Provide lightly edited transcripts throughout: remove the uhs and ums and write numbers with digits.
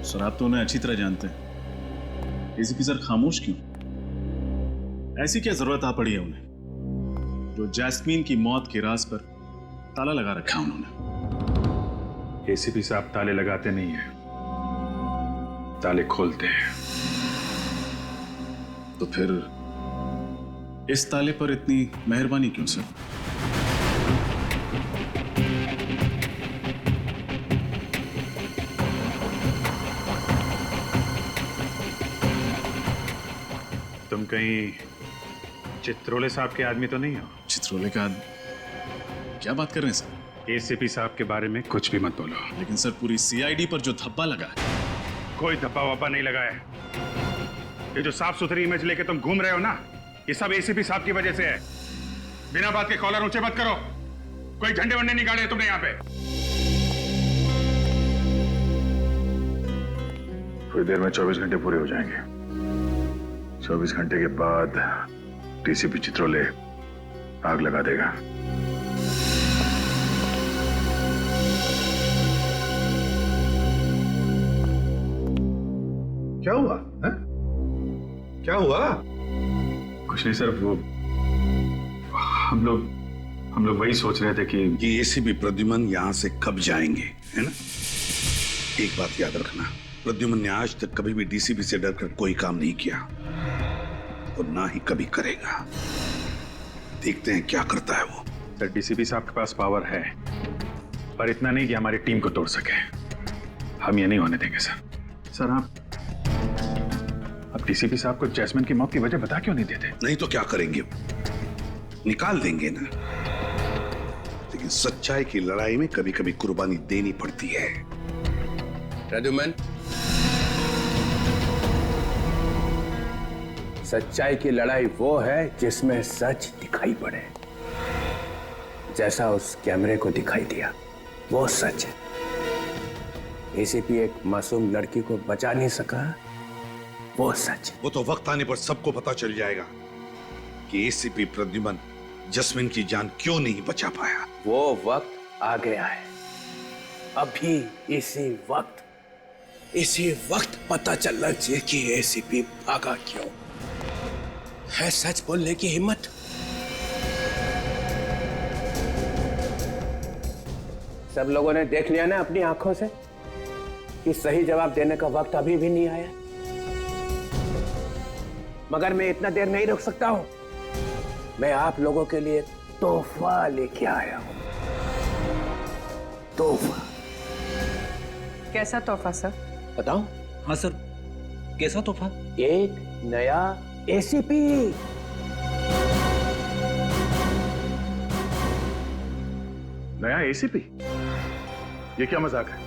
Sir आप तो उन्हें अच्छी तरह जानते हैं। एसीपी सर खामोश क्यों? ऐसी क्या जरूरत आ पड़ी है उन्हें जो जैस्मीन की मौत के राज पर ताला लगा रखा उन्होंने? एसीपी साहब ताले लगाते नहीं हैं, ताले खोलते हैं। तो फिर इस ताले पर इतनी मेहरबानी क्यों सर? तुम कहीं चित्रोले साहब के आदमी तो नहीं हो? चित्रोले का क्या बात कर रहे हैं सर? एसीपी साहब के बारे में कुछ भी मत बोलो। लेकिन सर पूरी सीआईडी पर जो धब्बा लगा है। कोई धब्बा वब्बा नहीं लगा है। ये जो साफ सुथरी इमेज लेके तुम घूम रहे हो ना, ये सब एसीपी साहब की वजह से है। बिना बात के कॉलर ऊंचे मत करो। कोई झंडे वंडे नहीं गाड़े तुमने यहाँ पे। थोड़ी देर में 24 घंटे पूरे हो जाएंगे। 24 घंटे के बाद डीसीपी चित्रोले आग लगा देगा। क्या हुआ है? क्या हुआ? कुछ नहीं सर, वो हम लोग वही सोच रहे थे कि ये एसीपी प्रद्युमन यहां से कब जाएंगे, है ना? एक बात याद रखना, प्रद्युमन ने आज तक कभी भी डीसीपी से डरकर कोई काम नहीं किया और ना ही कभी करेगा। देखते हैं क्या करता है वो। सर डीसीपी साहब के पास पावर है, पर इतना नहीं कि हमारी टीम को तोड़ सके। हम ये नहीं होने देंगे सर। सर आप डीसीपी साहब को जैस्मिन की मौत की वजह बता क्यों नहीं देते? नहीं तो क्या करेंगे? निकाल देंगे ना। लेकिन सच्चाई की लड़ाई में कभी कभी कुर्बानी देनी पड़ती है। प्रद्युमन, सच्चाई की लड़ाई वो है जिसमें सच दिखाई पड़े। जैसा उस कैमरे को दिखाई दिया वो सच है। एसीपी एक मासूम लड़की को बचा नहीं सका, वो सच है। वो तो वक्त आने पर सबको पता चल जाएगा कि एसीपी प्रद्युमन जैस्मिन की जान क्यों नहीं बचा पाया। वो वक्त आ गया है। अभी इसी वक्त पता चलना चाहिए कि एसीपी भागा क्यों। है सच बोलने की हिम्मत। सब लोगों ने देख लिया ना अपनी आंखों से कि सही जवाब देने का वक्त अभी भी नहीं आया। मगर मैं इतना देर नहीं रुक सकता हूं। मैं आप लोगों के लिए तोहफा लेके आया हूं। तोहफा। कैसा तोहफा सर? बताऊं? हाँ सर, कैसा तोहफा? एक नया एसीपी। नया एसीपी? ये क्या मजाक है?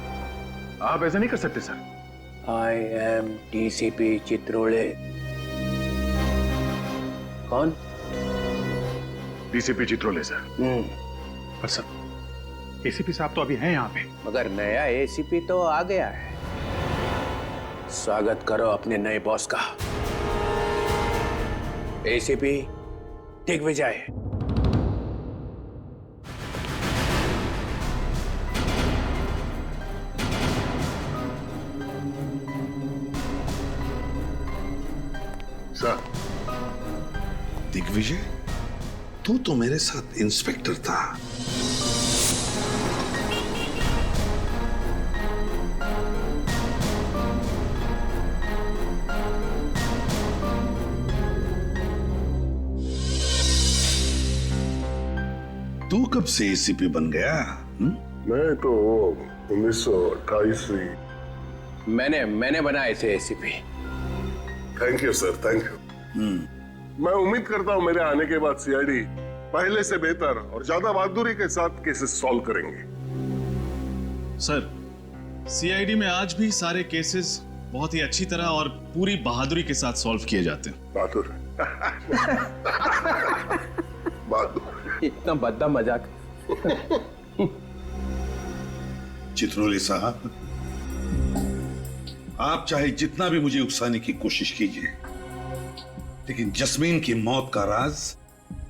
आप ऐसा नहीं कर सकते sir. I am DCP Chitrole. कौन? DCP Chitrole sir. पर सर एसीपी साहब तो अभी हैं यहाँ पे। मगर नया एसीपी तो आ गया है। स्वागत करो अपने नए बॉस का। एसीपी दिग्विजय। सर, दिग्विजय, तू तो मेरे साथ इंस्पेक्टर था। तू कब से एसीपी बन गया? मैं तो 1928 से। मैंने बनाया इसे ACP. Thank you sir, thank you. मैं उम्मीद करता हूं मेरे आने के बाद सीआईडी पहले से बेहतर और ज्यादा बहादुरी के साथ केसेस सॉल्व करेंगे। सर सीआईडी में आज भी सारे केसेस बहुत ही अच्छी तरह और पूरी बहादुरी के साथ सॉल्व किए जाते हैं। बहादुर। बहादुर। इतना भद्दा मजाक। चित्रोले साहब, आप चाहे जितना भी मुझे उकसाने की कोशिश कीजिए, लेकिन जैस्मीन की मौत का राज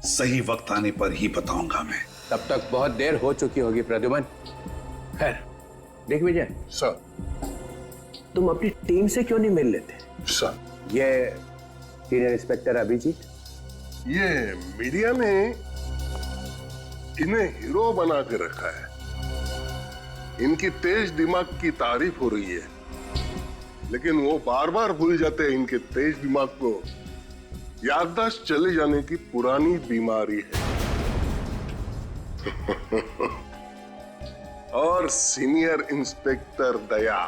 सही वक्त आने पर ही बताऊंगा मैं। तब तक बहुत देर हो चुकी होगी प्रद्युमन। खैर दिग्विजय, सर, तुम अपनी टीम से क्यों नहीं मिल लेते? सर, ये सीनियर इंस्पेक्टर अभिजीत, ये मीडिया ने इन्हें हीरो बना के रखा है। इनकी तेज दिमाग की तारीफ हो रही है, लेकिन वो बार बार भूल जाते हैं इनके तेज दिमाग को याददाश्त चले जाने की पुरानी बीमारी है। और सीनियर इंस्पेक्टर दया,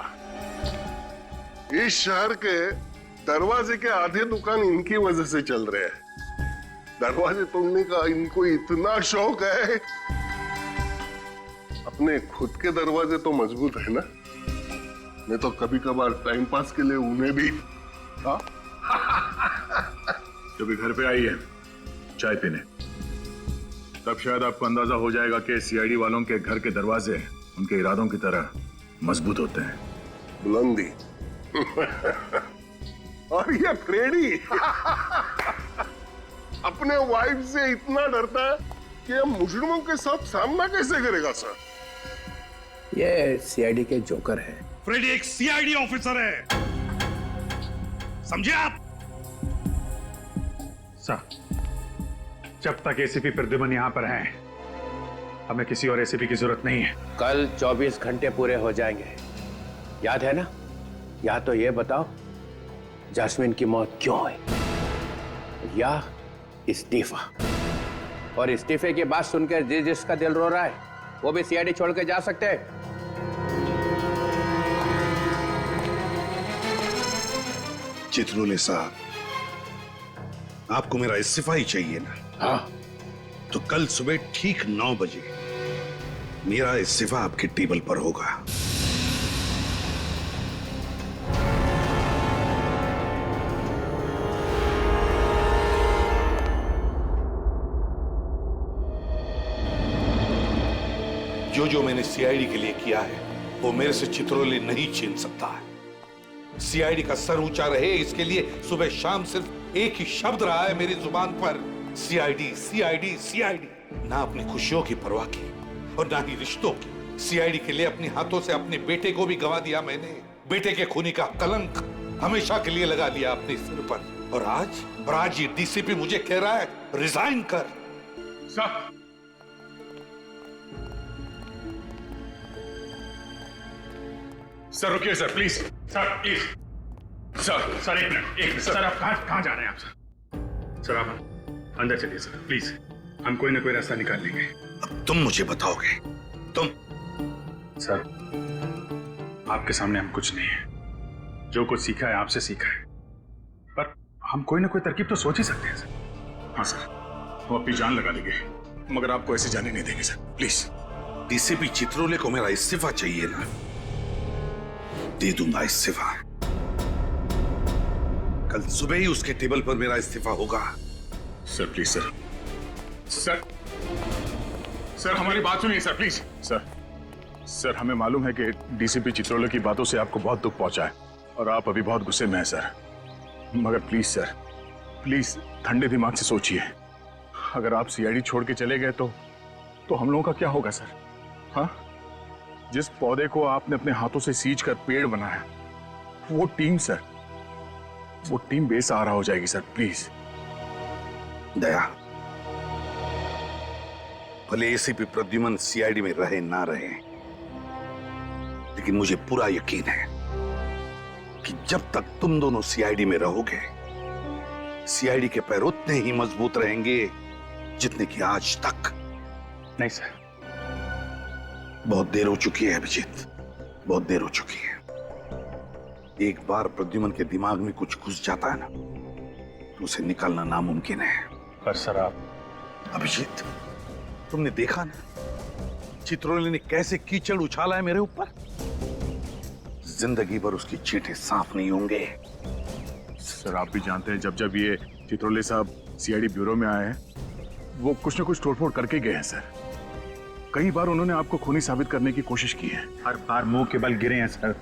इस शहर के दरवाजे के आधे दुकान इनकी वजह से चल रहे हैं। दरवाजे तोड़ने का इनको इतना शौक है। अपने खुद के दरवाजे तो मजबूत है ना, मैं तो कभी कभार टाइम पास के लिए उन्हें भी। हाँ, जब भी घर पे आई है चाय पीने, तब शायद आपको अंदाजा हो जाएगा कि सीआईडी वालों के घर के दरवाजे उनके इरादों की तरह मजबूत होते हैं। बुलंदी और ये फ्रेडी अपने वाइफ से इतना डरता है कि ये मुजरिमों के साथ सामना कैसे करेगा सर? ये सीआईडी के जोकर है। फ्रेडी एक सीआईडी ऑफिसर है, समझे आप? सर, जब तक एसीपी प्रद्युमन यहां पर हैं, हमें किसी और एसीपी की जरूरत नहीं है। कल 24 घंटे पूरे हो जाएंगे, याद है ना? या तो ये बताओ जास्मिन की मौत क्यों हुई, या इस्तीफा। और इस्तीफे की बात सुनकर जिसका दिल रो रहा है वो भी सीआईडी छोड़ के जा सकते हैं। चित्रोले साहब, आपको मेरा इस्तीफा ही चाहिए ना? हाँ। तो कल सुबह ठीक 9 बजे मेरा इस्तीफा आपके टेबल पर होगा। जो मैंने सीआईडी के लिए किया है वो मेरे से चित्रोले नहीं छीन सकता है। सीआईडी का सर ऊंचा रहे, इसके लिए सुबह शाम सिर्फ एक ही शब्द रहा है मेरी जुबान पर, सीआईडी सीआईडी सीआईडी। ना अपनी खुशियों की परवाह की और ना ही रिश्तों की। सीआईडी के लिए अपने हाथों से अपने बेटे को भी गंवा दिया मैंने। बेटे के खूनी का कलंक हमेशा के लिए लगा लिया अपने सिर पर। और आज ये डीसीपी मुझे कह रहा है रिजाइन कर। सर रुकिए sir, please sir, please sir एक मिनट सर, आप कहां जा रहे हैं आप? सर आप अंदर चलिए सर, प्लीज। हम कोई ना कोई रास्ता निकाल लेंगे। अब तुम मुझे बताओगे? तुम? सर, आपके सामने हम कुछ नहीं है। जो कुछ सीखा है आपसे सीखा है, पर हम कोई ना कोई तरकीब तो सोच ही सकते हैं सर। हाँ सर, हम अपनी जान लगा देंगे, मगर आपको ऐसे जाने नहीं देंगे सर, प्लीज। डीसीपी चित्रोले को मेरा इस्तीफा चाहिए ना? दे दूंगा इस्तीफा। कल सुबह ही उसके टेबल पर मेरा इस्तीफा होगा। Sir please sir, sir sir हमारी बात सुनिए सर, प्लीज। सर हमें मालूम है कि डीसीपी चित्रोले की बातों से आपको बहुत दुख पहुंचा है और आप अभी बहुत गुस्से में हैं सर, मगर प्लीज सर, प्लीज ठंडे दिमाग से सोचिए। अगर आप सीआईडी छोड़ के चले गए तो हम लोगों का क्या होगा सर? हाँ, जिस पौधे को आपने अपने हाथों से सींच कर पेड़ बनाया, वो टीम सर, वो टीम बेसहारा हो जाएगी सर, प्लीज। दया, भले एसीपी प्रद्युमन सीआईडी में रहे ना रहे, लेकिन मुझे पूरा यकीन है कि जब तक तुम दोनों सीआईडी में रहोगे, सीआईडी के पैर उतने ही मजबूत रहेंगे जितने कि आज तक। नहीं सर, बहुत देर हो चुकी है अभिजीत, बहुत देर हो चुकी है। एक बार प्रद्युमन के दिमाग में कुछ घुस जाता है ना, तो उसे निकालना नामुमकिन है। पर सर आप। अभिजीत, तुमने देखा ना चित्रोले ने कैसे कीचड़ उछाला है मेरे ऊपर। जिंदगी भर उसकी चींटे साफ नहीं होंगे। सर आप भी जानते हैं, जब जब ये चित्रोले साहब सीआईडी ब्यूरो में आए हैं, वो कुछ न कुछ तोड़फोड़ करके गए हैं सर। कई बार उन्होंने आपको खूनी साबित करने की कोशिश की है, हर बार मुंह के बल गिरे हैं सर।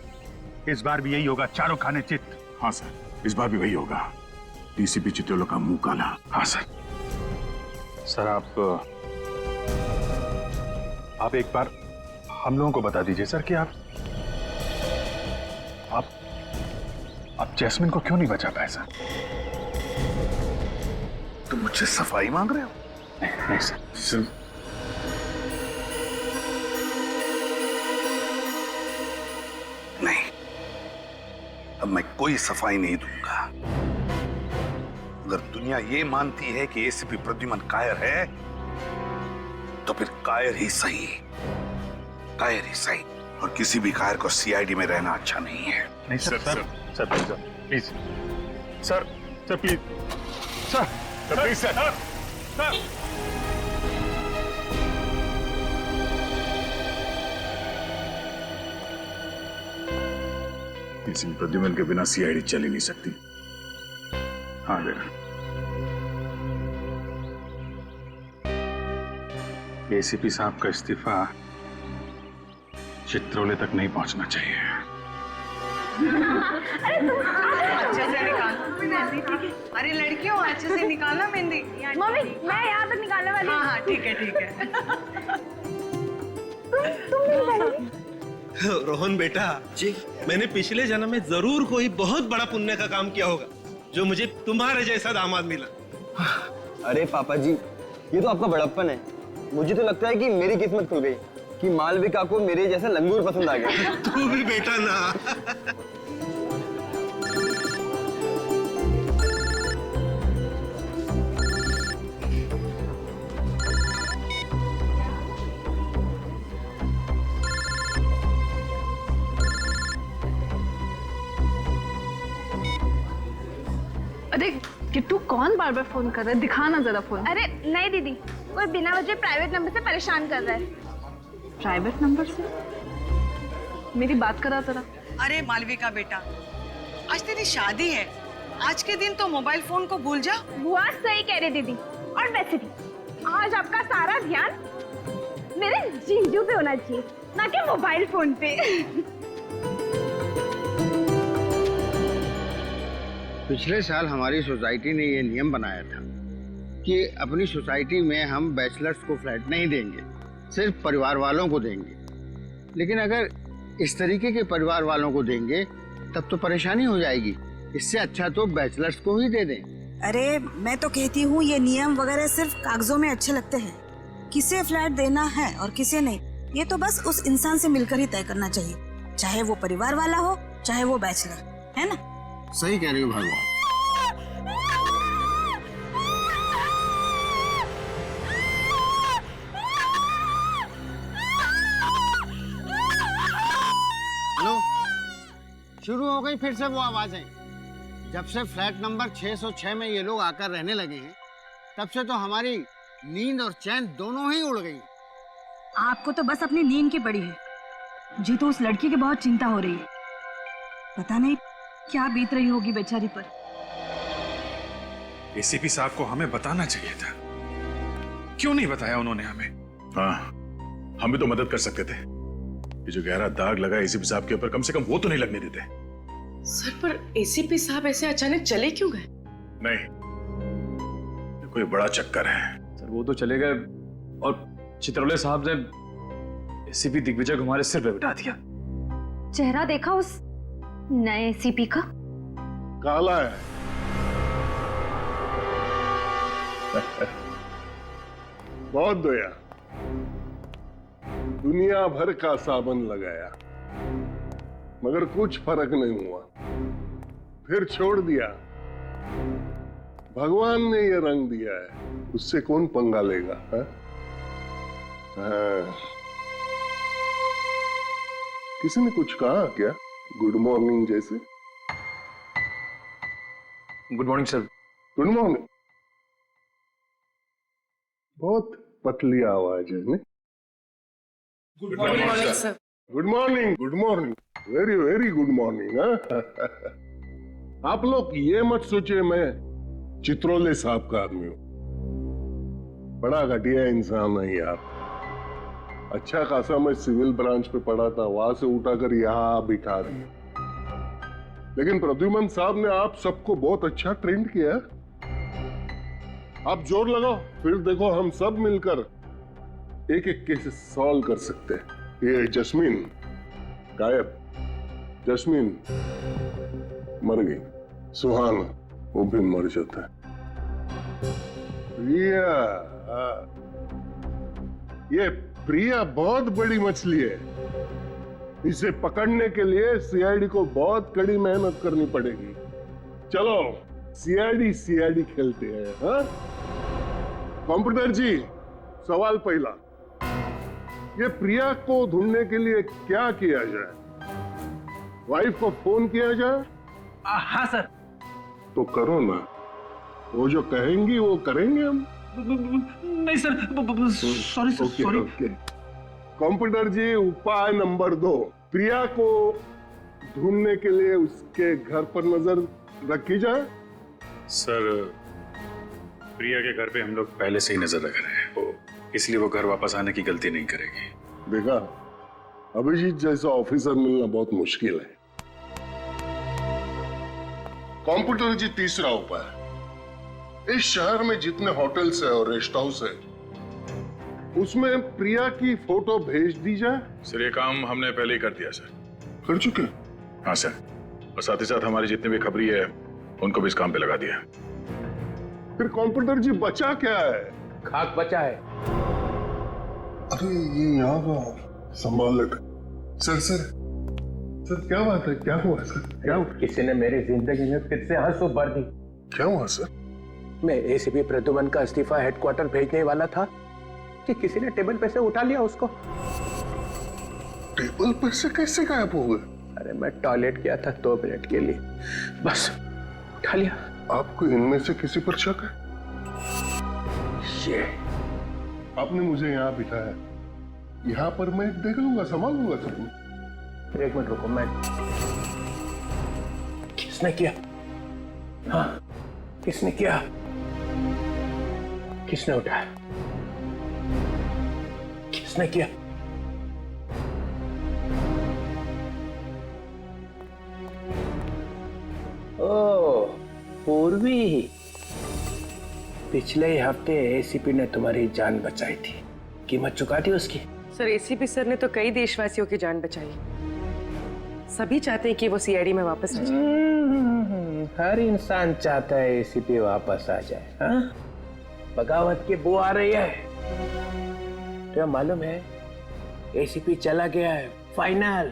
इस बार भी यही होगा, चारों खाने चित। हाँ सर, इस बार भी वही होगा, डीसीपी चित्रोले का मुंह काला। हाँ सर। सर आप एक बार हम लोगों को बता दीजिए सर कि आप जैस्मिन को क्यों नहीं बचा पाए सर? तुम मुझसे सफाई मांग रहे हो? नहीं सर, सिर्फ नहीं, अब मैं कोई सफाई नहीं दूंगा। अगर दुनिया ये मानती है कि एसीपी प्रद्युमन कायर है, तो फिर कायर ही सही, कायर ही सही। और किसी भी कायर को सीआईडी में रहना अच्छा नहीं है। नहीं sir, sir please sir, sir please sir, please sir, sir. ACP Pradyuman के बिना सीआईडी चल ही नहीं सकती। हाँ बेटा, एसीपी साहब का इस्तीफा चित्रोले तक नहीं पहुंचना चाहिए। अच्छे से निकाल। अरे लड़कियों, अच्छे से निकालना मेहंदी। मम्मी, मैं यहाँ तक निकालने वाली हूँ। हाँ हाँ, ठीक है ठीक है। तुम नहीं निकालोगी? रोहन बेटा जी, मैंने पिछले जन्म में जरूर कोई बहुत बड़ा पुण्य का काम किया होगा जो मुझे तुम्हारे जैसा दामाद मिला। अरे पापा जी, ये तो आपका बड़प्पन है। मुझे तो लगता है कि मेरी किस्मत खुल गई कि मालविका को मेरे जैसा लंगूर पसंद आ गया। तू भी बेटा ना। अरे किट्टू, कौन बार बार फोन कर रहा है? दिखाना जरा फोन। अरे नहीं दीदी, कोई बिना वजह प्राइवेट नंबर से परेशान कर रहा है। प्राइवेट नंबर से? मेरी बात करा जरा। अरे मालविका बेटा, आज तेरी शादी है। आज के दिन तो मोबाइल फोन को भूल जा। बुआ सही कह रही दीदी। और वैसे भी आज आपका सारा ध्यान मेरे जीजू पे होना चाहिए, ना कि मोबाइल फोन पे। पिछले साल हमारी सोसाइटी ने ये नियम बनाया था कि अपनी सोसाइटी में हम बैचलर्स को फ्लैट नहीं देंगे, सिर्फ परिवार वालों को देंगे। लेकिन अगर इस तरीके के परिवार वालों को देंगे तब तो परेशानी हो जाएगी। इससे अच्छा तो बैचलर्स को ही दे दें। अरे मैं तो कहती हूँ ये नियम वगैरह सिर्फ कागजों में अच्छे लगते हैं। किसे फ्लैट देना है और किसे नहीं, ये तो बस उस इंसान से मिलकर ही तय करना चाहिए, चाहे वो परिवार वाला हो चाहे वो बैचलर, है ना? सही कह रही हो भगवान। हेलो, शुरू हो गई फिर से वो आवाजें। जब से फ्लैट नंबर 606 में ये लोग आकर रहने लगे हैं, तब से तो हमारी नींद और चैन दोनों ही उड़ गई। आपको तो बस अपनी नींद की पड़ी है। मुझे तो उस लड़की की बहुत चिंता हो रही है। पता नहीं क्या बीत रही होगी बेचारी पर। एसीपी साहब को हमें बताना चाहिए था, क्यों नहीं बताया उन्होंने हमें? हाँ, हम भी तो मदद कर सकते थे। ये जो गहरा दाग लगा एसीपी साहब के ऊपर, कम से कम वो तो नहीं लगने देते। सर, पर एसीपी साहब ऐसे अचानक चले क्यों गए? नहीं, ये कोई बड़ा चक्कर है। सर वो तो चले गए और चित्रोले साहब ने एसीपी दिग्विजय को हमारे सिर पे बिठा दिया। चेहरा देखा उस नए एसीपी का? काला है। बहुत दया, दुनिया भर का साबन लगाया मगर कुछ फर्क नहीं हुआ, फिर छोड़ दिया। भगवान ने ये रंग दिया है, उससे कौन पंगा लेगा? हाँ? किसी ने कुछ कहा क्या? गुड मॉर्निंग जैसे? Good morning sir. Good morning. बहुत पतली आवाज है। Good morning sir. Good morning, good morning, very very good morning. आप लोग ये मत सोचिए मैं चित्रोले साहब का आदमी हूं। बड़ा घटिया इंसान है यार। अच्छा खासा मैं सिविल ब्रांच पे पढ़ा था, वहां से उठाकर यहां बिठा दिया। लेकिन प्रद्युमन साहब ने आप सबको बहुत अच्छा ट्रेंड किया। आप जोर लगाओ, फिर देखो हम सब मिलकर एक एक केस सॉल्व कर सकते हैं। ये जस्मीन गायब, जस्मीन मर गई। सुहान, वो भी मर जाता है। प्रिया, ये प्रिया बहुत बड़ी मछली है। इसे पकड़ने के लिए सीआईडी को बहुत कड़ी मेहनत करनी पड़ेगी। चलो सीआईडी खेलते हैं। हाँ? कंप्यूटर जी, सवाल पहला, ये प्रिया को ढूंढने के लिए क्या किया जाए? वाइफ को फोन किया जाए? हाँ सर। तो करो ना, वो जो कहेंगी वो करेंगे हम। नहीं सर, सॉरी सॉरी। कंप्यूटर जी, उपाय नंबर 2, प्रिया को ढूंढने के लिए उसके घर पर नजर रखी जाए। सर, प्रिया के घर पे हम लोग पहले से ही नजर रख रहे हैं, इसलिए वो घर वापस आने की गलती नहीं करेगी। देखा, अभिजीत जैसा ऑफिसर मिलना बहुत मुश्किल है। कंप्यूटर जी, तीसरा उपाय, इस शहर में जितने होटल्स है और रेस्ट हाउस है, उसमें प्रिया की फोटो भेज दी जाए। सर, ये काम हमने पहले ही कर दिया सर। कर चुके? हाँ सर, और साथ ही साथ हमारे जितने भी खबरी है उनको भी इस काम पे लगा दिया। फिर कंप्यूटर जी, बचा क्या है? खाक बचा है। अरे ये यहाँ का संभाल लेते। सर क्या बात है? क्या हुआ सर? क्या हुआ? किसी ने मेरी जिंदगी में फिर से आंसू भर दी। क्या हुआ सर? मैं एसीपी प्रद्युमन का इस्तीफा हेडक्वार्टर भेजने वाला था कि किसी ने टेबल पे से उठा लिया उसको। टेबल पर से कैसे गायब हो गए? अरे मैं टॉयलेट गया था 2 मिनट के लिए, बस उठा लिया। आपको इनमें से किसी पर शक है? ये आपने मुझे यहाँ बिठाया, यहाँ पर मैं देख लूंगा, संभाल लूंगा सब। 1 मिनट रुको। मैं किसने किया? हाँ, किसने किया? किसने उठाया? किसने किया? ओ, पूर्वी, पिछले हफ्ते एसीपी ने तुम्हारी जान बचाई थी, कीमत चुका दी उसकी। सर, एसीपी सर ने तो कई देशवासियों की जान बचाई। सभी चाहते हैं कि वो सीआईडी में वापस आ जाए। हर इंसान चाहता है एसीपी वापस आ जाए। हाँ? बगावत की बू आ रही है। तो मालूम है एसीपी चला गया है, फाइनल।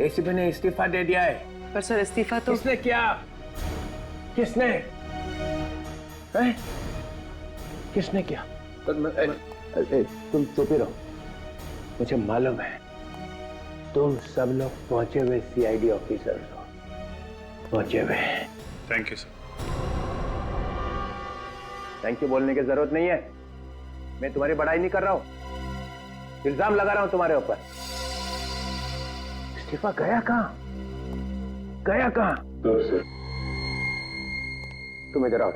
एसीपी ने इस्तीफा दे दिया है। पर सर, इस्तीफा तो किसने किया? किसने? है? किसने किया? तुम चुप ही रहो। मुझे मालूम है तुम सब लोग पहुंचे हुए सीआईडी ऑफिसर हो, पहुंचे हुए। Thank you sir. Thank you बोलने की जरूरत नहीं है। मैं तुम्हारी बड़ाई नहीं कर रहा हूं, इल्जाम लगा रहा हूं तुम्हारे ऊपर। इस्तीफा गया कहां? गया कहां? तुम इधर आओ।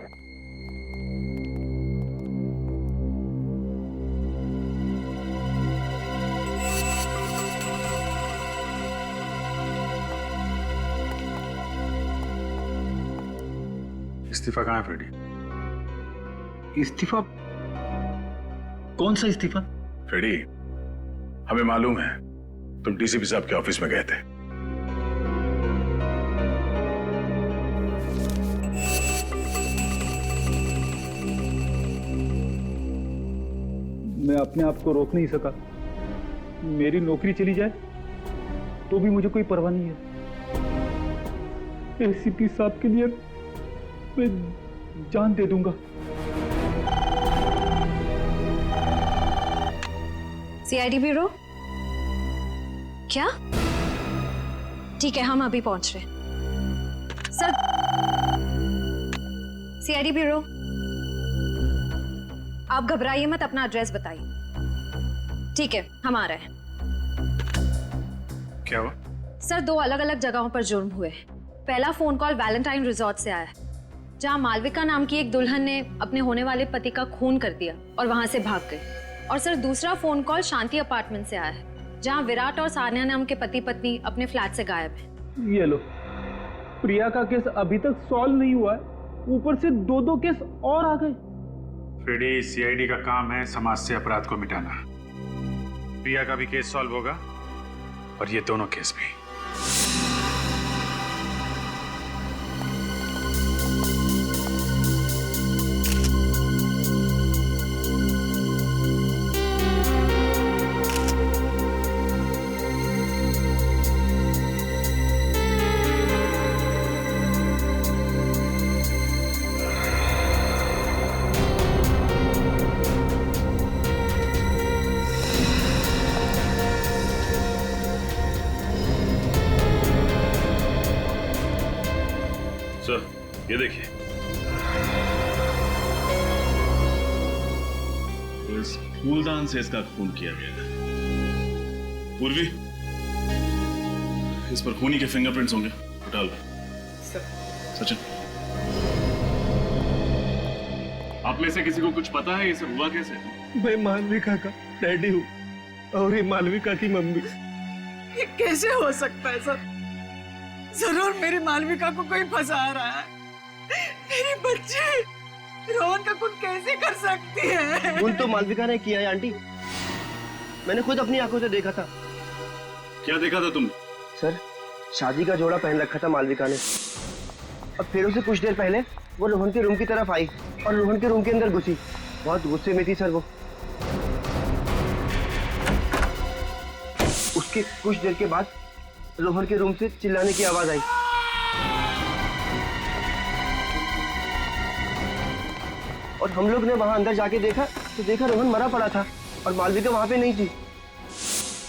इस्तीफा कहाँ है फ्रेडी? इस्तीफा? कौन सा इस्तीफा? फ्रेडी, हमें मालूम है तुम डीसीपी साहब के ऑफिस में गए थे। मैं अपने आप को रोक नहीं सका। मेरी नौकरी चली जाए तो भी मुझे कोई परवाह नहीं है। एसीपी साहब के लिए मैं जान दे दूंगा। CID bureau? क्या? ठीक है, हम अभी पहुंच रहे हैं। सर, सीआईडी ब्यूरो, आप घबराइए मत, अपना एड्रेस बताइए। ठीक है, हम आ रहे हैं। क्या हुआ? सर, 2 अलग अलग जगहों पर जुर्म हुए। पहला फोन कॉल वैलेंटाइन रिजॉर्ट से आया है, जहां मालविका नाम की एक दुल्हन ने अपने होने वाले पति का खून कर दिया और वहां से भाग गई। और सर, दूसरा फोन कॉल शांति अपार्टमेंट से आया है, जहां विराट और सानिया नाम के पति पत्नी अपने फ्लैट से गायब है। ये लो, प्रिया का केस अभी तक सॉल्व नहीं हुआ है, ऊपर से 2 केस और आ गए। फ्रेडी, सीआईडी का काम है समाज से अपराध को मिटाना। प्रिया का भी केस सॉल्व होगा और ये दोनों केस भी। ये देखिए, तो इस फूलदान से इसका खून किया गया है। पूर्वी, इस पर खूनी के फिंगरप्रिंट्स होंगे, उठा लो। सचिन, आप में से किसी को कुछ पता है ये सब हुआ कैसे? मैं मालविका का डैडी हूँ और ये मालविका की मम्मी। ये कैसे हो सकता है सर? जरूर मेरी मालविका को कोई फंसा रहा है। मेरी बच्ची रोहन का खून कैसे कर सकती है? खून तो मालविका ने किया है आंटी, मैंने खुद अपनी आंखों से देखा था। क्या देखा था तुमने? सर, शादी का जोड़ा पहन रखा था मालविका ने, और फिर उसे कुछ देर पहले वो रोहन के रूम की तरफ आई और रोहन के रूम के अंदर घुसी। बहुत गुस्से में थी सर वो। उसके कुछ देर के बाद रोहन के रूम से चिल्लाने की आवाज आई। और हम लोग ने वहां अंदर जाके देखा तो देखा रोहन मरा पड़ा था और मालविका वहां पे नहीं थी।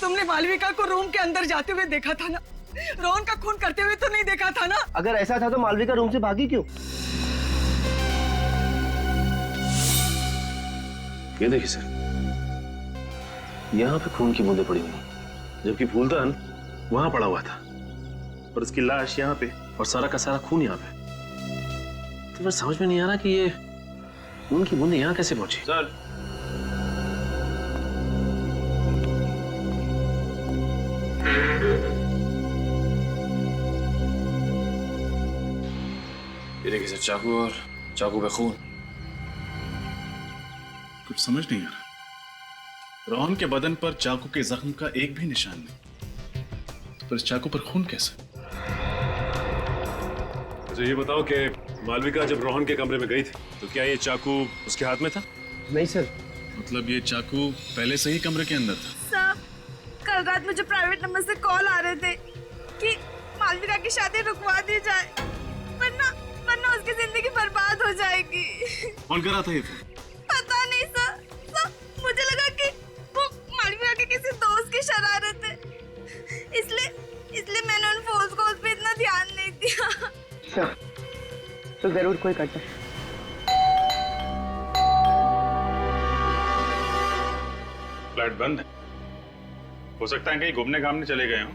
तुमने मालविका को रूम के अंदर जाते हुए देखा था ना? रोहन का खून करते हुए तो नहीं देखा था ना? अगर ऐसा था तो मालविका रूम से भागी क्यों? ये देखिए सर, यहाँ पे खून की बूंदें पड़ी हुई, जबकि फूलदान वहां पड़ा हुआ था और उसकी लाश यहाँ पे और सारा का सारा खून यहाँ पे। तो मैं समझ में नहीं आ रहा कि ये खून की बूंदें यहाँ कैसे पहुंची। सर, ये देखिए सर, चाकू और चाकू पे खून। कुछ समझ नहीं आ रहा। रोहन के बदन पर चाकू के जख्म का एक भी निशान नहीं, तो पर इस चाकू पर खून कैसे? अच्छा ये बताओ कि मालविका जब रोहन के कमरे में गई थी तो क्या ये चाकू उसके हाथ में था? नहीं सर। मतलब ये चाकू पहले से ही कमरे के अंदर था? साहब, कल रात मुझे प्राइवेट नंबर से कॉल आ रहे थे कि मालविका की शादी रुकवा दी जाए, वरना उसकी जिंदगी बर्बाद हो जाएगी। कौन कर रहा था ये फोन? पता नहीं सर, मुझे लगा कि वो मालविका के किसी दोस्त की शरारत है, इसलिए मैंने उन फोन्स को उस पे इतना ध्यान नहीं दिया। सर, तो जरूर कोई करता। फ्लैट बंद है, हो सकता है कहीं घूमने घामने चले गए हों।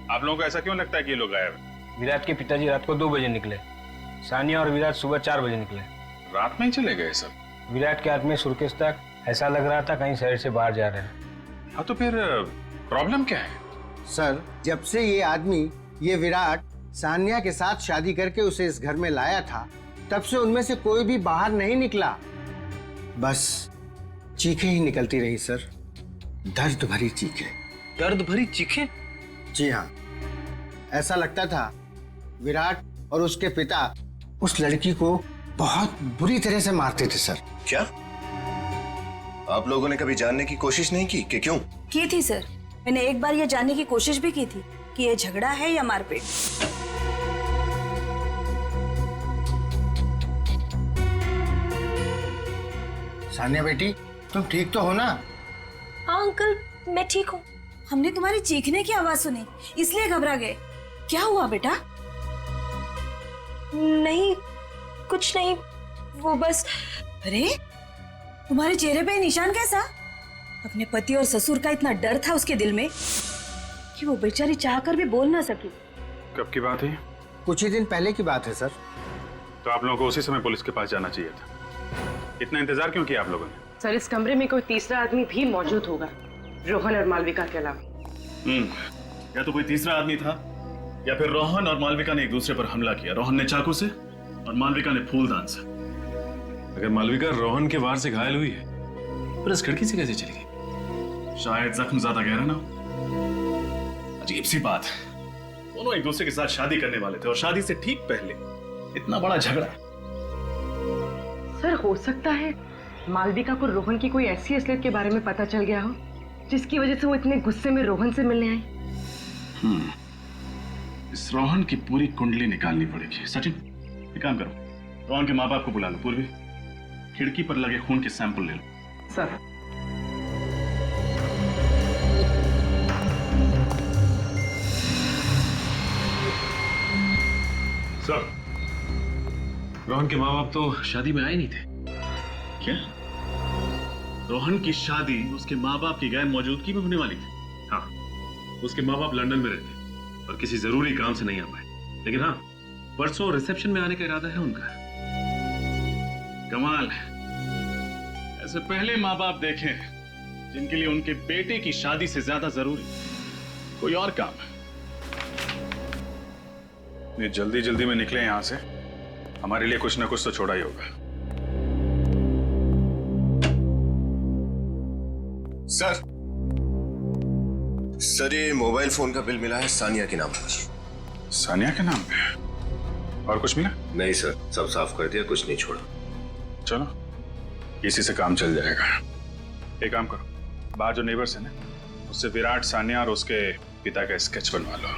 आप लोगों को ऐसा क्यों लगता है कि ये लोग गायब हैं? विराट के पिताजी रात को 2 बजे निकले, सानिया और विराट सुबह 4 बजे निकले। रात में ही चले गए सब? विराट के हाथ में सुर्केस तक, ऐसा लग रहा था कहीं शहर से बाहर जा रहे हैं। हाँ तो फिर प्रॉब्लम क्या है? सर, जब से ये आदमी, ये विराट सानिया के साथ शादी करके उसे इस घर में लाया था, तब से उनमें से कोई भी बाहर नहीं निकला। बस चीखें ही निकलती रही सर, दर्द भरी चीखें। दर्द भरी चीखें? जी हाँ, ऐसा लगता था विराट और उसके पिता उस लड़की को बहुत बुरी तरह से मारते थे सर। क्या आप लोगों ने कभी जानने की कोशिश नहीं की कि क्यों? की थी सर, मैंने एक बार ये जानने की कोशिश भी की थी कि ये झगड़ा है या मारपीट। सानिया बेटी, तुम ठीक तो हो ना? हाँ अंकल, मैं ठीक हूँ। हमने तुम्हारी चीखने की आवाज सुनी, इसलिए घबरा गए। क्या हुआ बेटा? नहीं, कुछ नहीं, वो बस। अरे, तुम्हारे चेहरे पे निशान कैसा? अपने पति और ससुर का इतना डर था उसके दिल में कि वो बेचारी चाहकर भी बोल ना सकी। कब की बात है? कुछ ही दिन पहले की बात है सर। तो आप लोगों को उसी समय पुलिस के पास जाना चाहिए था। इतना इंतजार क्यों किया आप लोगों ने? सर, इस कमरे में कोई तीसरा आदमी भी मौजूद होगा, रोहन और मालविका के अलावा। या तो कोई तीसरा आदमी था या फिर रोहन और मालविका ने एक दूसरे पर हमला किया। रोहन ने चाकू से और मालविका ने फूलदान से। अगर मालविका रोहन के वार से घायल हुई है, पर इस खिड़की से कैसे चली गई? शायद जख्म ज्यादा गहरा ना हो। अजीब सी बात, दोनों एक दूसरे के साथ शादी करने वाले थे और शादी से ठीक पहले इतना बड़ा झगड़ा। सर, हो सकता है मालविका को रोहन की कोई ऐसी असलियत के बारे में पता चल गया हो जिसकी वजह से वो इतने गुस्से में रोहन से मिलने आई। इस रोहन की पूरी कुंडली निकालनी पड़ेगी। सचिन, एक काम करो, रोहन के माँ बाप को बुला लो। पूर्वी, खिड़की पर लगे खून के सैंपल ले लो। सर। सर, रोहन के माँ बाप तो शादी में आए नहीं थे। क्या? रोहन की शादी उसके माँ बाप की गैर मौजूदगी में होने वाली थी? हाँ, उसके माँ बाप लंदन में रहते और किसी जरूरी काम से नहीं आ पाए, लेकिन हाँ, परसों रिसेप्शन में आने का इरादा है उनका। कमाल है, ऐसे पहले माँ बाप देखे जिनके लिए उनके बेटे की शादी से ज्यादा जरूरी कोई और काम है। ये जल्दी जल्दी में निकले यहां से, हमारे लिए कुछ ना कुछ तो छोड़ा ही होगा। सर ये मोबाइल फोन का बिल मिला है सानिया के नाम पर। सानिया के नाम पे? और कुछ मिला? नहीं सर, सब साफ कर दिया, कुछ नहीं छोड़ा। चलो, इसी से काम चल जाएगा। एक काम करो, बाहर जो नेबर्स है ना, उससे विराट, सानिया और उसके पिता का स्केच बनवा लो।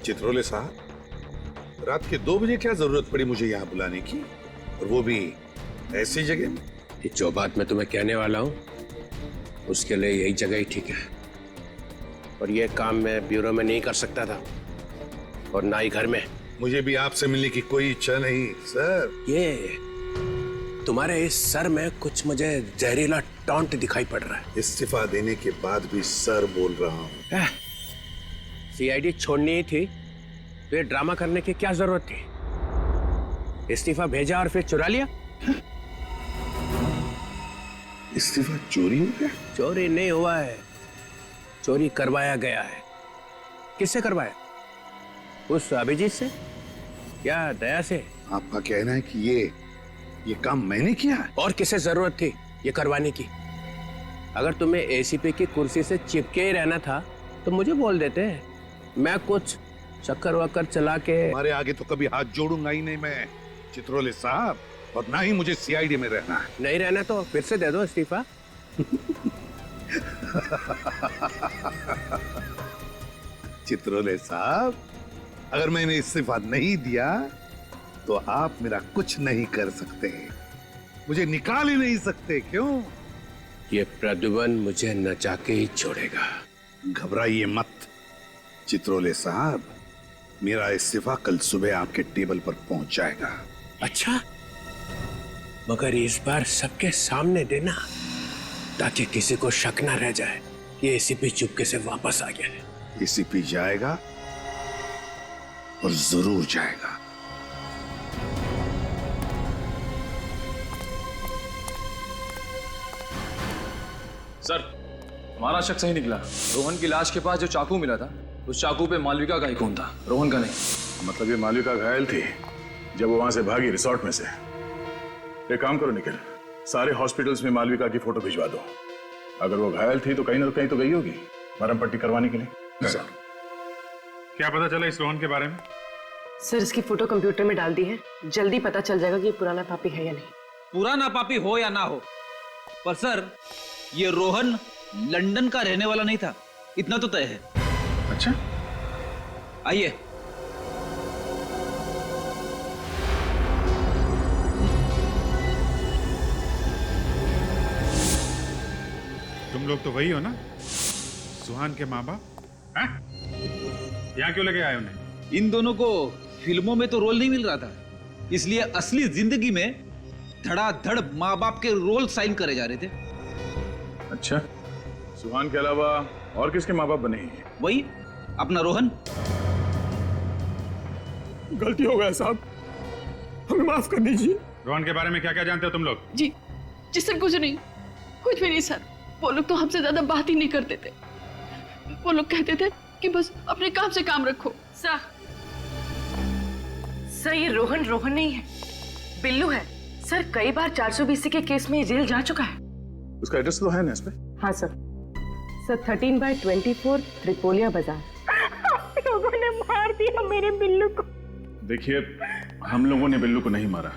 चित्रोले साहब, रात के 2 बजे क्या जरूरत पड़ी मुझे यहाँ बुलाने की, और वो भी ऐसी जगह में? जो बात मैं तुम्हें कहने वाला हूँ उसके लिए यही जगह ही ठीक है, और ये काम मैं ब्यूरो में नहीं कर सकता था और ना ही घर में। मुझे भी आपसे मिलने की कोई इच्छा नहीं सर। ये तुम्हारे इस सर में कुछ मुझे जहरीला टॉन्ट दिखाई पड़ रहा है। इस्तीफा देने के बाद भी सर बोल रहा हूँ। सीआईडी छोड़नी ही थी तो ये ड्रामा करने की क्या जरूरत थी? इस्तीफा भेजा और फिर चुरा लिया। इस्तीफा चोरी हो गया? चोरी नहीं हुआ है, चोरी करवाया गया है। किससे करवाया? उस अभिजीत से या दया से? आपका कहना है कि ये काम मैंने किया है? और किसे जरूरत थी ये करवाने की? अगर तुम्हें एसीपी की कुर्सी से चिपके ही रहना था तो मुझे बोल देते, मैं कुछ चक्कर वक्कर चला के। हमारे आगे तो कभी हाथ जोड़ूंगा ही नहीं मैं चित्रोले साहब, और ना ही मुझे सीआईडी में रहना है। नहीं रहना तो फिर से दे दो इस्तीफा। चित्रोले साहब, अगर मैंने इस्तीफा नहीं दिया तो आप मेरा कुछ नहीं कर सकते, मुझे निकाल ही नहीं सकते। क्यों? ये प्रद्युमन मुझे नचा के ही छोड़ेगा। घबराइए मत चित्रोले साहब, मेरा इस्तीफा कल सुबह आपके टेबल पर पहुंच जाएगा। अच्छा, मगर इस बार सबके सामने देना, ताकि किसी को शक ना रह जाए कि एसीपी चुपके से वापस आ गया है। एसीपी जाएगा और जरूर जाएगा। सर, हमारा शक सही निकला। रोहन की लाश के पास जो चाकू मिला था, उस चाकू पे मालविका का ही खून था, रोहन का नहीं। मतलब ये मालविका घायल थी जब वो वहां से भागी रिसोर्ट में से। एक काम करो निखिल, सारे हॉस्पिटल्स में मालविका की फोटो भिजवा दो। अगर वो घायल थी तो कहीं ना कहीं तो गई होगी मरहम पट्टी करवाने के लिए। क्या पता चला इस रोहन के बारे में? सर, इसकी फोटो कंप्यूटर में डाल दी है, जल्दी पता चल जाएगा कि ये पुराना पापी है या नहीं। पुराना पापी हो या ना हो, पर सर ये रोहन लंदन का रहने वाला नहीं था, इतना तो तय है। अच्छा, आइए। तुम लोग तो वही हो ना, सुहान के माँ बाप? यहाँ क्यों लेके आए उन्हें? इन दोनों को फिल्मों में तो रोल नहीं मिल रहा था, इसलिए असली जिंदगी में धड़ाधड़ माँ बाप के रोल साइन करे जा रहे थे। अच्छा, सुहान के अलावा और किसके माँ बाप बने हैं? वही अपना रोहन। गलती हो गया साहब, हमें माफ कर दीजिए। रोहन के बारे में क्या क्या जानते हो तुम लोग? जी सर, कुछ नहीं, कुछ भी नहीं सर। वो लोग तो हमसे ज्यादा बात ही नहीं करते थे। वो लोग कहते थे कि बस अपने काम से काम रखो। सर ये रोहन नहीं है, बिल्लू है। सर कई बार 420 के केस में जेल जा चुका है। उसका एड्रेस तो है ना इस पे? हाँ सर। सर 13/24 त्रिपोलिया बाजार। लोगों ने मार दिया मेरे बिल्लू को। देखिए, हम लोगों ने बिल्लू को नहीं मारा,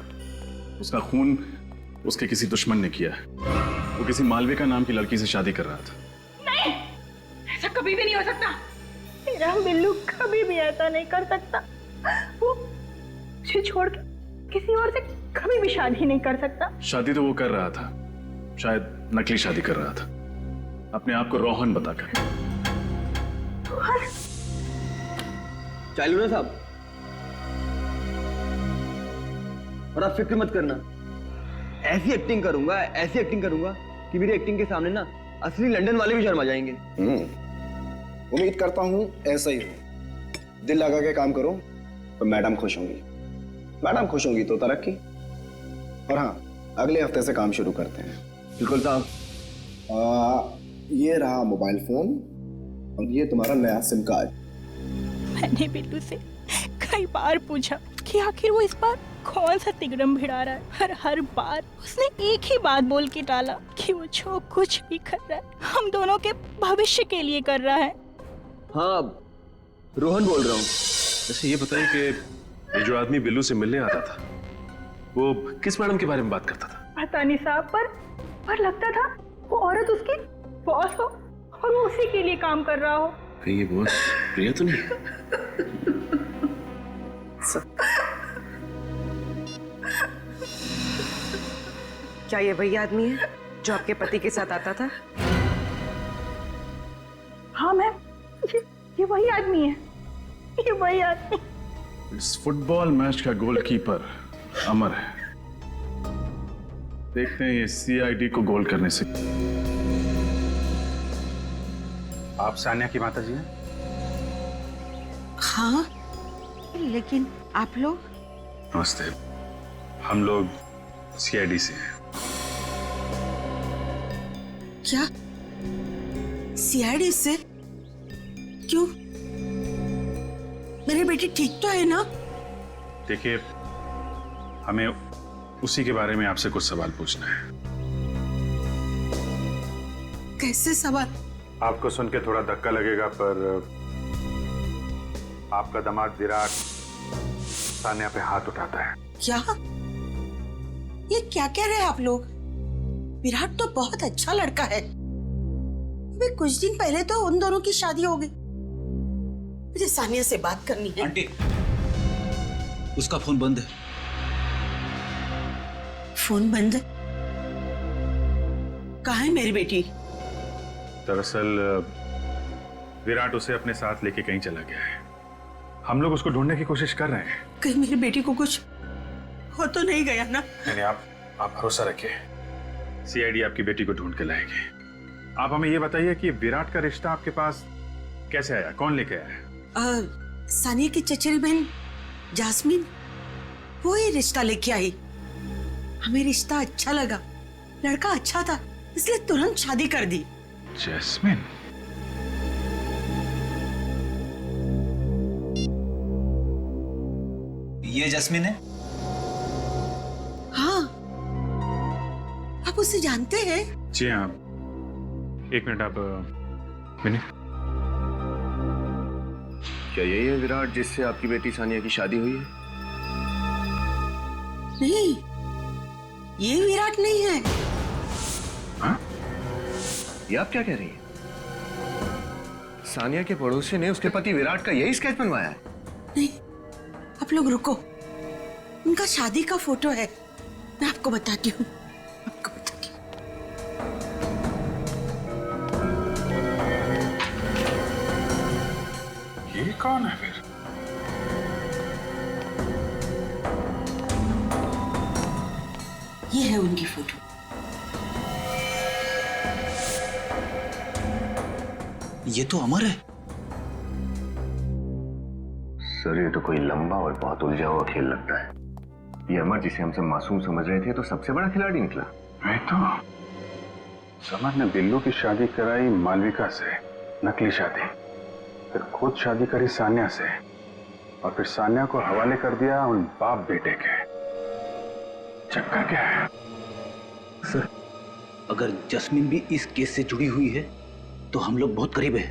उसका खून उसके किसी दुश्मन ने किया है। वो किसी मालविका नाम की लड़की से शादी कर रहा था। नहीं, ऐसा कभी भी नहीं हो सकता। मेरा बिल्लू कभी भी ऐसा नहीं कर सकता। वो मुझे छोड़ के किसी और से कभी भी शादी नहीं कर सकता। शादी तो वो कर रहा था, शायद नकली शादी कर रहा था, अपने आप को रोहन बताकर। चालू ना साहब, और आप फिक्र मत करना, ऐसी एक्टिंग करूंगा कि मेरी एक्टिंग के सामने ना असली लंदन वाले भी शर्मा जाएंगे। उम्मीद करता हूं ऐसा ही हो। दिल लगा के काम करो तो मैडम खुश होंगी, मैडम खुश होंगी तो तरक्की। और हाँ, अगले हफ्ते से काम शुरू करते हैं। बिल्कुल साहब। ये रहा मोबाइल फोन और ये तुम्हारा नया सिम कार्ड। मैंने बिल्लू से कई बार पूछा कि आखिर वो इस बार कौन सा तिगड़म भिड़ा रहा है। हर बार उसने एक ही बात बोल के टाला कि वो जो कुछ भी कर रहा है हम दोनों के भविष्य के लिए कर रहा है। हाँ, रोहन बोल रहा हूँ। अच्छा ये बताइए कि ये जो आदमी बिल्लू से मिलने आता था वो किस मैडम के बारे में बात करता था? पता नहीं साहब, पर लगता था वो औरत उसकी बॉस हो और वो उसी के लिए काम कर रहा हो। कहीं ये बॉस प्रिया तो नहीं? क्या ये वही आदमी है जो आपके पति के साथ आता था? हाँ मैम, ये वही आदमी है, ये वही आदमी। इस फुटबॉल मैच का गोलकीपर अमर है। देखते हैं ये सीआईडी को गोल करने से। आप सान्या की माता जी हैं? हाँ, लेकिन आप लोग? नमस्ते, हम लोग सीआईडी से हैं। क्या सीआईडी से? क्यों? मेरी बेटी ठीक तो है ना? देखिए, हमें उसी के बारे में आपसे कुछ सवाल पूछना है। कैसे सवाल? आपको सुन के थोड़ा धक्का लगेगा, पर आपका दामाद विराट सान्या पे हाथ उठाता है। क्या? ये क्या कह रहे हैं आप लोग? विराट तो बहुत अच्छा लड़का है। अभी कुछ दिन पहले तो उन दोनों की शादी हो गई। मुझे सानिया से बात करनी है। आंटी, उसका फोन बंद है। फोन बंद है? कहाँ है मेरी बेटी? दरअसल विराट उसे अपने साथ लेके कहीं चला गया है। हम लोग उसको ढूंढने की कोशिश कर रहे हैं। कहीं मेरी बेटी को कुछ हो तो नहीं गया ना? नहीं, आप भरोसा रखिए, सीआईडी आपकी बेटी को ढूंढ के लाएगी। आप हमें ये बताइए कि विराट का रिश्ता आपके पास कैसे आया, कौन लेके आया? सानिया की चचेरी बहन जास्मीन, वो ही रिश्ता लेके आई। हमें रिश्ता अच्छा लगा, लड़का अच्छा था, इसलिए तुरंत शादी कर दी। जैस्मिन? ये जैस्मिन है? हाँ, आप उसे जानते हैं? जी हाँ। एक मिनट, आप मिनट। क्या यही है विराट जिससे आपकी बेटी सानिया की शादी हुई है? नहीं, ये विराट नहीं है। हाँ? ये आप क्या कह रही हैं? सानिया के पड़ोसी ने उसके पति विराट का यही स्केच बनवाया है? नहीं, आप लोग रुको, उनका शादी का फोटो है, मैं आपको बताती हूँ। ये कौन है फिर? ये है उनकी फोटो। ये तो अमर है। सर, ये तो कोई लंबा और बहुत उलझा हुआ खेल लगता है। ये अमर जिसे हमसे मासूम समझ रहे थे तो सबसे बड़ा खिलाड़ी निकला। मैं तो समर ने बिल्लू की शादी कराई मालविका से, नकली शादी, फिर खुद शादी करी सान्या से, और फिर सान्या को हवाले कर दिया उन बाप बेटे के। चक्कर क्या है? सर, अगर जस्मिन भी इस केस से जुड़ी हुई है तो हम लोग बहुत करीब है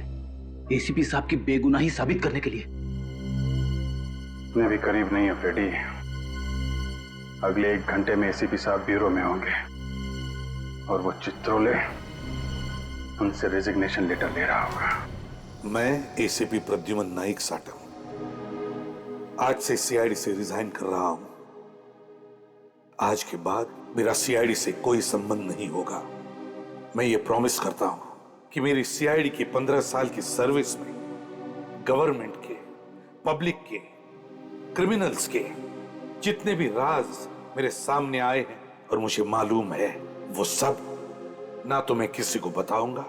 एसीपी साहब की बेगुनाही साबित करने के लिए। मैं भी करीब नहीं हूं फ्रेडी। अगले 1 घंटे में एसीपी साहब ब्यूरो में होंगे और वो चित्रोले उनसे रेजिग्नेशन लेटर ले रहा होगा। मैं एसीपी प्रद्युमन नाइक साटम आज से सीआईडी से रिजाइन कर रहा हूं। आज के बाद मेरा सीआईडी से कोई संबंध नहीं होगा। मैं ये प्रॉमिस करता हूं कि मेरी सीआईडी की 15 साल की सर्विस में गवर्नमेंट के, पब्लिक के, क्रिमिनल्स के जितने भी राज मेरे सामने आए हैं और मुझे मालूम है, वो सब ना तो मैं किसी को बताऊंगा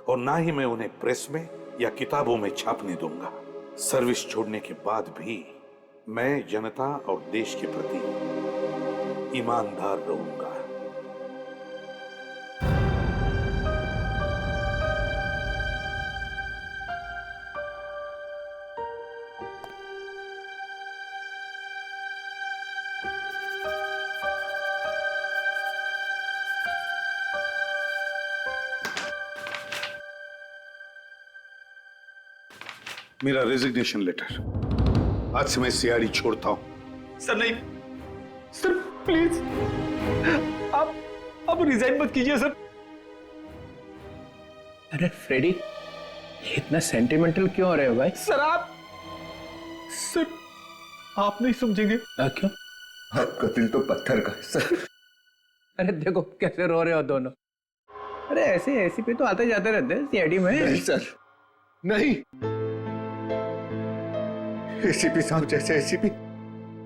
और ना ही मैं उन्हें प्रेस में या किताबों में छापने दूंगा। सर्विस छोड़ने के बाद भी मैं जनता और देश के प्रति ईमानदार रहूंगा। मेरा रेजिग्नेशन लेटर। आज से मैं सीआईडी छोड़ता हूं। सर नहीं, सर प्लीज आप रिजाइन मत कीजिए सर। अरे फ्रेडी, इतना सेंटिमेंटल क्यों हो रहे हो भाई? सर आप नहीं समझेंगे। क्यों? आपका दिल तो पत्थर का है सर। अरे देखो कैसे रो रहे हो दोनों। अरे ऐसे एसीपी तो आते जाते रहते हैं सीआईडी में। नहीं सर, नहीं। एसीपी साहब जैसे एसीपी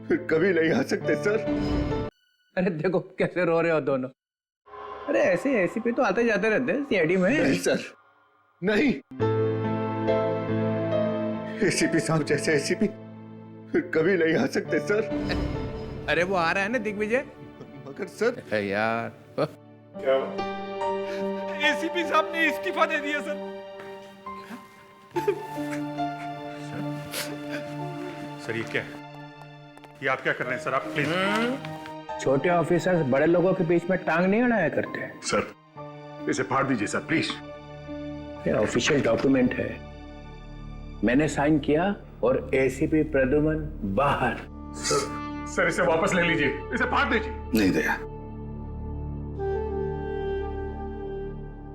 फिर कभी नहीं आ सकते सर। अरे देखो कैसे रो रहे हो दोनों। अरे ऐसे एसीपी तो आते जाते रहते हैं सीआईडी में। नहीं सर, नहीं। एसीपी साहब जैसे एसीपी फिर कभी नहीं आ सकते सर। अरे वो आ रहा है ना दिग्विजय। मगर सर यार क्या एसीपी साहब ने इस्तीफा दे दिया सर। सर ये क्या है? ये आप क्या कर रहे हैं सर? आप प्लीज। छोटे ऑफिसर्स बड़े लोगों के बीच में टांग नहीं अड़ाया करते। सर इसे फाड़ दीजिए सर प्लीज। ये ऑफिशियल डॉक्यूमेंट है, मैंने साइन किया और एसीपी प्रद्युमन बाहर। सर इसे वापस ले लीजिए, इसे फाड़ दीजिए। नहीं दया,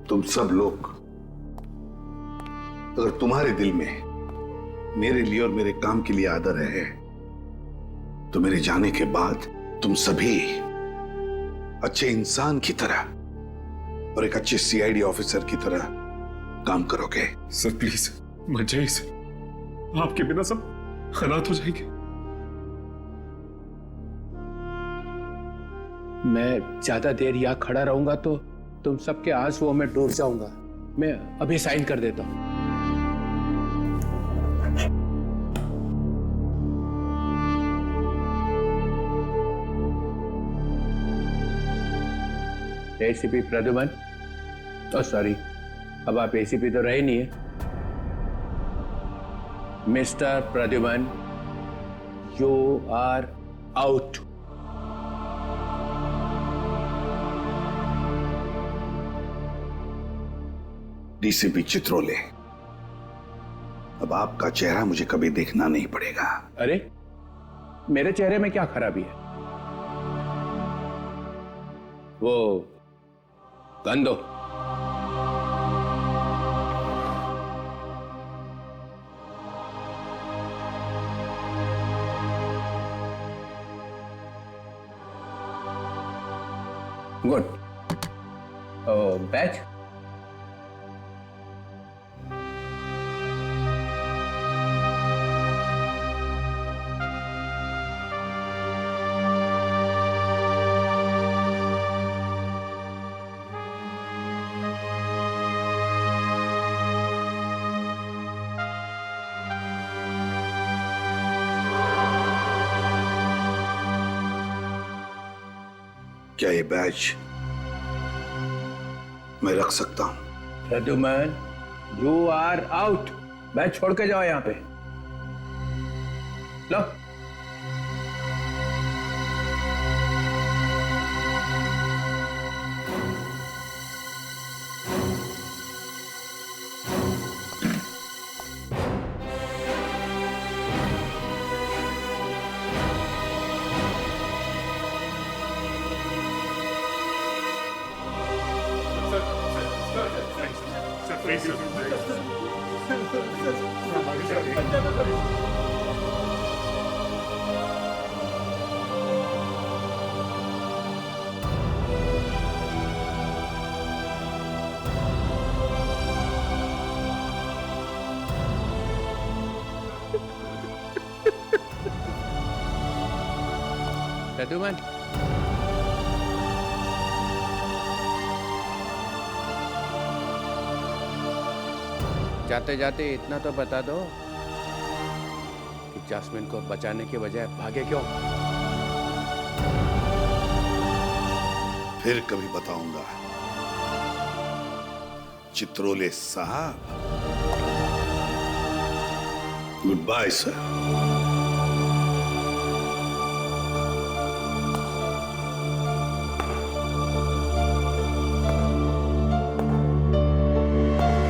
तुम सब लोग अगर तुम्हारे दिल में मेरे लिए और मेरे काम के लिए आदर है तो मेरे जाने के बाद तुम सभी अच्छे इंसान की तरह और एक अच्छे सीआईडी ऑफिसर की तरह काम करोगे। सर प्लीज मत जाइए सर, आपके बिना सब अनाथ हो जाएंगे। मैं ज्यादा देर यहाँ खड़ा रहूंगा तो तुम सबके आंसुओं में डूब जाऊंगा। मैं अभी साइन कर देता हूं। एसीपी प्रद्युमन, सॉरी अब आप एसीपी तो रहे नहीं है। Mister Pradyuman, you are out. DCP Chitrole, अब आपका चेहरा मुझे कभी देखना नहीं पड़ेगा। अरे मेरे चेहरे में क्या खराबी है? वो गन दो। गुड। बैच क्या ये बैच मैं रख सकता हूं? Pradyuman, you are out. Batch छोड़ के जाओ यहां पे। लो। प्रद्युमन, जाते जाते इतना तो बता दो कि जास्मिन को बचाने के बजाय भागे क्यों? फिर कभी बताऊंगा चित्रोले साहब। Good bye sir.